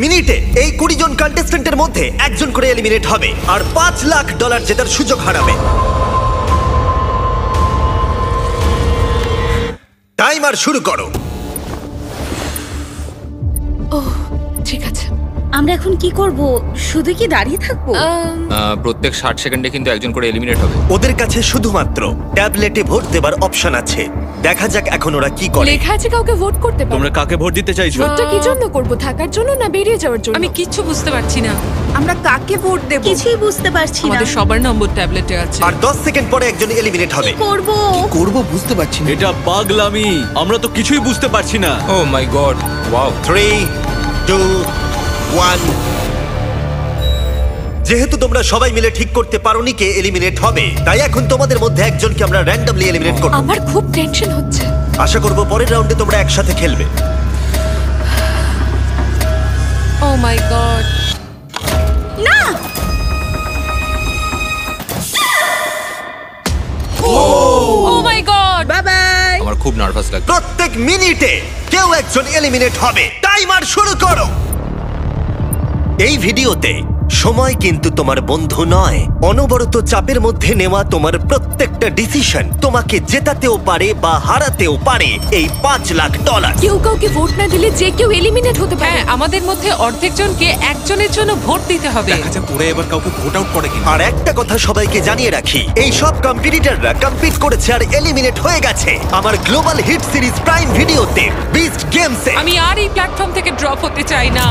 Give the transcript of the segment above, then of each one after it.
মিনিটে এই 20 জন কন্টেস্ট্যান্টের মধ্যে একজন করে এলিমিনেট হবে আর $5 লাখ জেতার সুযোগ হারাবে। টাইমার শুরু করো। ঠিক আছে। আমরা এখন কি করব? শুধু কি দাঁড়িয়ে থাকবো? প্রত্যেক 60 সেকেন্ডে কিন্তু একজন করে এলিমিনেট হবে। ওদের কাছে শুধুমাত্র ট্যাবলেটে ভোট দেবার অপশন আছে। দেখা যাক এখন ওরা কি করে। লেখা আছে কাউকে ভোট করতে পারো। তোমরা কাকে ভোট দিতে চাইছো? ভোটটা কি জন্য করব? থাকার জন্য না বেরিয়ে যাওয়ার জন্য? আমি কিচ্ছু বুঝতে পারছি না। আমরা কাকে ভোট দেব? কিছুই বুঝতে পারছি না। আমাদের সবার নম্বর ট্যাবলেটে আছে। আর 10 সেকেন্ড পরে একজন এলিমিনেট হবে। করব বুঝতে পারছি না। এটা পাগলামি, আমরা তো কিছুই বুঝতে পারছি না। ও মাই গড, ওয়াও। 3, 2, 1। যেহেতু তোমরা সবাই মিলে ঠিক করতে পারোনি কে এলিমিনেট হবে, তাই এখন তোমাদের মধ্যে একজনকে আমরা র্যান্ডমলি এলিমিনেট করব। আমার খুব টেনশন হচ্ছে। আশা করব পরের রাউন্ডে তোমরা একসাথে খেলবে। ও মাই গড। ও মাই গড। Bye bye. আমার খুব নার্ভাস লাগছে। প্রত্যেক মিনিটে কেউ একজন এলিমিনেট হবে। টাইমার শুরু করো। এই ভিডিওতে সময় কিন্তু তোমার বন্ধু নয়। অনবরত চাপের মধ্যে নেওয়া তোমার প্রত্যেকটা ডিসিশন তোমাকে জেতাতেও পারে বা হারাতেও পারে এই $5 লাখ। কেউ কাউকে ভোট না দিলে যে কেউ এলিমিনেট হতে পারে। হ্যাঁ, আমাদের মধ্যে অর্ধেক জনকে একজনের জন্য ভোট দিতে হবে। আচ্ছা, ওরা এবার কাউকে ভোট আউট করে কিনা। আর একটা কথা সবাইকে জানিয়ে রাখি, এই সব কম্পিটিটররা কম্পিট করেছে আর এলিমিনেট হয়ে গেছে আমার গ্লোবাল হিট সিরিজ প্রাইম ভিডিওতে বিস্ট গেমসে। আমি আর এই প্ল্যাটফর্ম থেকে ড্রপ হতে চাই না।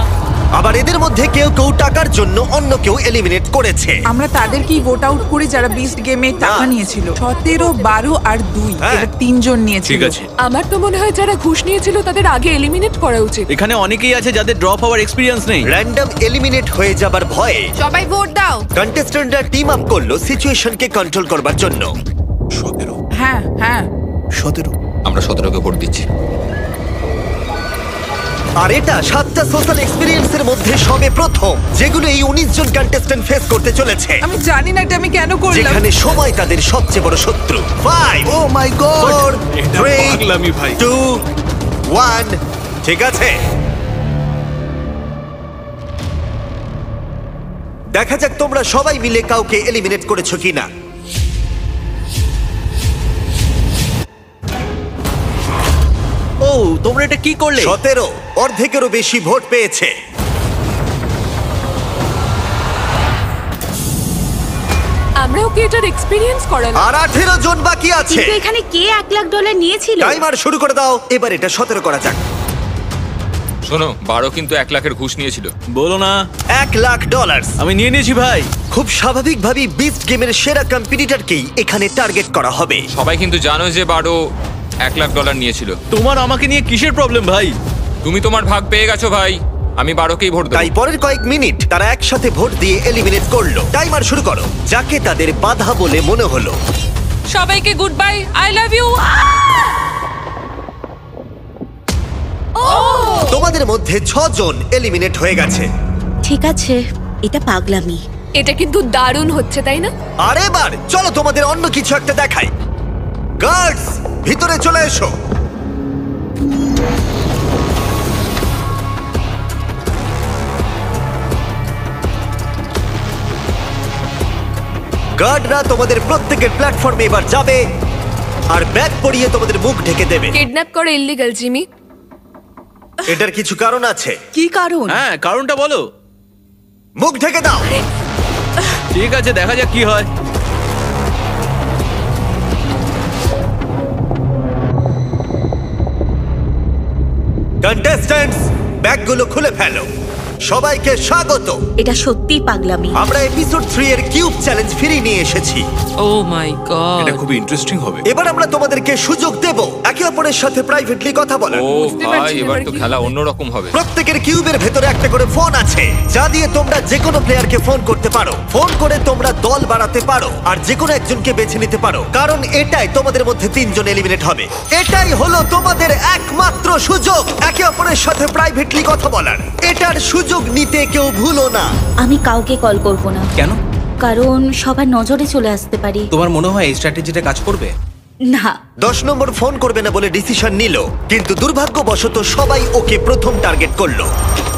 আবার এদের মধ্যে কেউ কেউ টাকার জন্য অন্য কেউ এলিমিনেট করেছে। আমরা তাদেরকেই ভোট আউট করি যারা বিস্ট গেমে টাকা নিয়েছিল। 17, 12 আর 2 হ্যাঁ। এরা 3 জন নিয়েছিল। ঠিক আছে, আমার তো মনে হয় যারা ঘুষ নিয়েছিল তাদের আগে এলিমিনেট করা উচিত। এখানে অনেকেই আছে যাদের ড্রপ হওয়ার এক্সপিরিয়েন্স নেই। র্যান্ডম এলিমিনেট হয়ে যাবার ভয়ে সবাই ভোট দাও। কন্টেস্ট্যান্টরা টিম আপ করলো সিচুয়েশনকে কন্ট্রোল করবার জন্য। 17। হ্যাঁ হ্যাঁ 17। আমরা 17কে ভোট দিচ্ছি। আর এটা 7টা সোশ্যাল এক্সপেরিয়েন্সের মধ্যে সবে প্রথম যেগুলো এই 19 জন কন্টেস্ট্যান্ট ফেস করতে চলেছে, আমি জানি না এটা আমি কেন করলাম। যেখানে সময় তাদের সবচেয়ে বড় শত্রু। 5, ও মাই গড, 4, এটা 3, পাগলামি ভাই। 2, 1। ঠিক আছে, দেখা যাক তোমরা সবাই মিলে কাউকে এলিমিনেট করেছো কিনা। ও, তোমরা এটা কি করলে? 17, অর্ধেকেরও বেশি ভোট পেয়েছে। আমরাও কি এটার এক্সপেরিয়েন্স করালাম? আর 18 জন বাকি আছে। কিন্তু এখানে কে $1 লাখ নিয়েছিল? টাইমার শুরু করে দাও। এবার এটা 17 করা যাক। শোনো, 12 কিন্তু 1 লাখের ঘুষ নিয়েছিল। বলো না। $1 লাখ। আমি নিয়ে নিয়েছি ভাই। খুব স্বাভাবিকভাবেই বিস্ট গেমের সেরা কম্পিটিটরকেই এখানে টার্গেট করা হবে। সবাই কিন্তু জানো যে 12 $1 লাখ নিয়েছিল। তোমার আমাকে নিয়ে কিসের প্রবলেম ভাই? তুমি তোমার ভাগ পেয়ে গেছো ভাই। আমি 12কেই ভোট তাই দেবো। পরের কয়েক মিনিট তারা একসাথে ভোট দিয়ে এলিমিনেট করলো। টাইমার শুরু করো। যাকে তাদের বাধা বলে মনে হলো। সবাইকে goodbye, I love you. তোমাদের মধ্যে 6 জন এলিমিনেট হয়ে গেছে। ঠিক আছে, এটা পাগলামি। এটা কিন্তু দারুণ হচ্ছে, তাই না? আর এবার চলো তোমাদের অন্য কিছু একটা দেখাই। গার্ডস, ভিতরে চলে এসো। গার্ডরা তোমাদের প্রত্যেকের প্ল্যাটফর্মে এবার যাবে আর ব্যাগ পরিয়ে তোমাদের মুখ ঢেকে দেবে। কিডন্যাপ করা ইল্লিগাল, জিমি। এটার কিছু কারণ আছে। কি কারণ? হ্যাঁ, কারণটা বলো। মুখ ঢেকে দাও। ঠিক আছে, দেখা যাক কি হয়। কন্টেস্ট্যান্টস, ব্যাগগুলো খুলে ফেলো। সবাইকে স্বাগত। এটা সত্যিই পাগলামি। আমরা এপিসোড 3 এর কিউব চ্যালেঞ্জ ফিরিয়ে নিয়ে এসেছি। ও মাই গড, এটা খুব ইন্টারেস্টিং হবে। এবার আমরা তোমাদেরকে সুযোগ দেব একে অপরের সাথে প্রাইভেটলি কথা বলার। ও বুঝতে ভাই, পারছি না এবার এবার তো কি খেলা অন্যরকম হবে। প্রত্যেকের কিউবের ভেতরে একটা করে ফোন আছে, যা দিয়ে তোমরা যে কোনো প্লেয়ারকে ফোন করতে পারো। ফোন করে তোমরা দল বাড়াতে পারো আর যে কোনো একজনকে বেছে নিতে পারো, কারণ এটাই তোমাদের মধ্যে 3 জন এলিমিনেট হবে। এটাই হলো তোমাদের একমাত্র সুযোগ একে অপরের সাথে প্রাইভেটলি কথা বলার। এটার সুযোগ নিতে কেউ ভুলো না। আমি কাউকে কল করব না, কেন? কারণ সবার নজরে চলে আসতে পারি। তোমার মনে হয় এই স্ট্র্যাটেজিটা কাজ করবে? না, 10 নম্বর ফোন করবে না বলে ডিসিশন নিল, কিন্তু দুর্ভাগ্যবশত সবাই ওকে প্রথম টার্গেট করলো।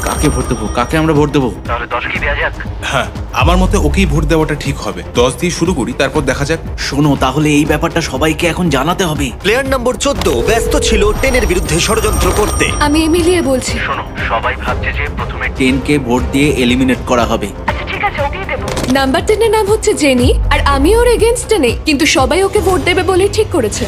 কাকে ভোট দেবো? কাকে আমরা ভোট দেবো? হ্যাঁ, আমার মতে ওকেই ভোট দেওয়াটা ঠিক হবে। 10 দিয়ে শুরু করি, তারপর দেখা যাক। শোনো, তাহলে এই ব্যাপারটা সবাইকে এখন জানাতে হবে। প্লেয়ার নম্বর 14 ব্যস্ত ছিল 10 এর বিরুদ্ধে ষড়যন্ত্র করতে। আমি মিলিয়ে বলছি। 10 কে ভোট দিয়ে এলিমিনেট করা হবে। নাম্বার 10 এর নাম হচ্ছে জেনি, আর আমি ওর এগেইনস্টে নেই, কিন্তু সবাই ওকে ভোট দেবে বলে ঠিক করেছে।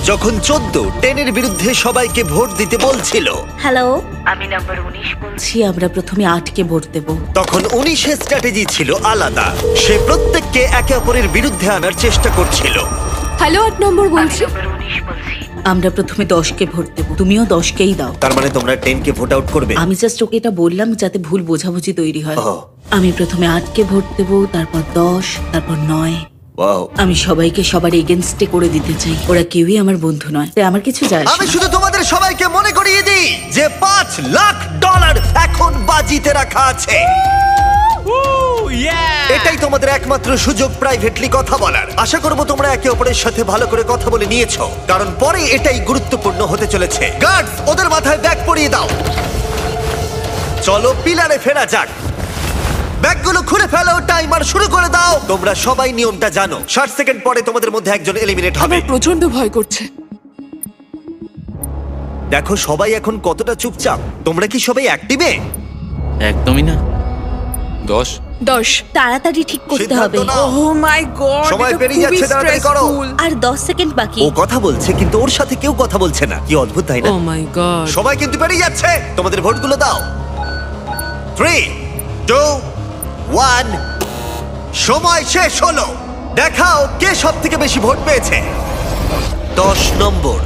যখন 14 10 এর বিরুদ্ধে সবাইকে ভোট দিতে বলছিল, হ্যালো, আমি নাম্বার 19 বলছি। আমরা প্রথমে 8কে ভোট দেব। তখন 19 এর স্ট্র্যাটেজি ছিল আলাদা। সে প্রত্যেককে একে অপরের বিরুদ্ধে আনার চেষ্টা করছিল। হ্যালো 8 নম্বর বলছি। আমরা প্রথমে 10কে ভোট দেব। তুমিও 10কেই দাও। তার মানে তোমরা 10 কে ভোট আউট করবে? আমি জাস্ট ওকে এটা বললাম যাতে ভুল বোঝাবুঝি তৈরি হয়। ও। আমি প্রথমে 8কে ভোট দেব, তারপর 10, তারপর 9। ওয়াও। আমি সবাইকে সবার এগেনস্টে করে দিতে চাই। ওরা কেউই আমার বন্ধু নয়, তাই আমার কিছু যায় আসে আমি না। শুধু তোমাদের সবাইকে মনে করিয়ে দিই যে $5 লাখ এখন বাজিতে রাখা আছে। এটাই তোমাদের একমাত্র সুযোগ প্রাইভেটলি কথা বলার। আশা করব তোমরা একে অপরের সাথে ভালো করে কথা বলে নিয়েছো, কারণ পরে এটাই গুরুত্বপূর্ণ হতে চলেছে। গার্ডস, ওদের মাথায় ব্যাগ পরিয়ে দাও। চলো পিলারে ফেরা যাক। ব্যাগগুলো খুলে ফেলো, টাইমার শুরু করে দাও। তোমরা সবাই নিয়মটা জানো। 60 সেকেন্ড পরে তোমাদের মধ্যে একজন এলিমিনেট হবে। আমার প্রচন্ড ভয় করছে। দেখো সবাই এখন কতটা চুপচাপ। তোমরা কি সবাই অ্যাক্টিভে? একদমই না। 10 10। তাড়াতাড়ি ঠিক করতে হবে। সিদ্ধান্ত নাও। ও মাই গড, সময় পেরিয়ে যাচ্ছে, তাড়াতাড়ি করো। আর 10 সেকেন্ড বাকি। ও কথা বলছে কিন্তু ওর সাথে কেউ কথা বলছে না। কি অদ্ভুত, তাই না? ও মাই গড। সময় কিন্তু পেরিয়ে যাচ্ছে। তোমাদের ভোটগুলো দাও। 3, 2, 1। সময় শেষ হলো। দেখাও কে সব থেকে বেশি ভোট পেয়েছে। 10 নম্বর।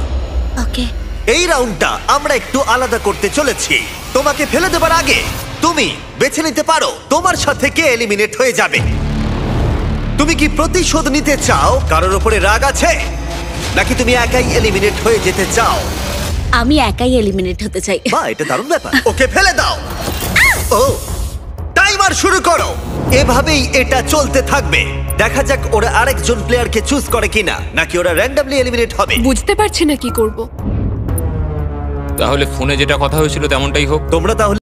ওকে। এই রাউন্ডটা আমরা একটু আলাদা করতে চলেছি। তোমাকে ফেলে দেবার আগে তুমি বেছে নিতে পারো তোমার সাথে কে এলিমিনেট হয়ে যাবে। তুমি কি প্রতিশোধ নিতে চাও, কারোর উপরে রাগ আছে, নাকি তুমি একাই এলিমিনেট হয়ে যেতে চাও? আমি একাই এলিমিনেট হতে চাই। বাহ, এটা দারুণ ব্যাপার। ওকে ফেলে দাও। ও, টাইমার শুরু করো। এভাবেই এটা চলতে থাকবে। দেখা যাক ওরা আরেকজন প্লেয়ারকে চুজ করে কিনা, নাকি ওরা র্যান্ডমলি এলিমিনেট হবে। বুঝতে পারছি না কি করব। তাহলে ফোনে যেটা কথা হয়েছিল তেমনটাই হোক। তোমরা তাহলে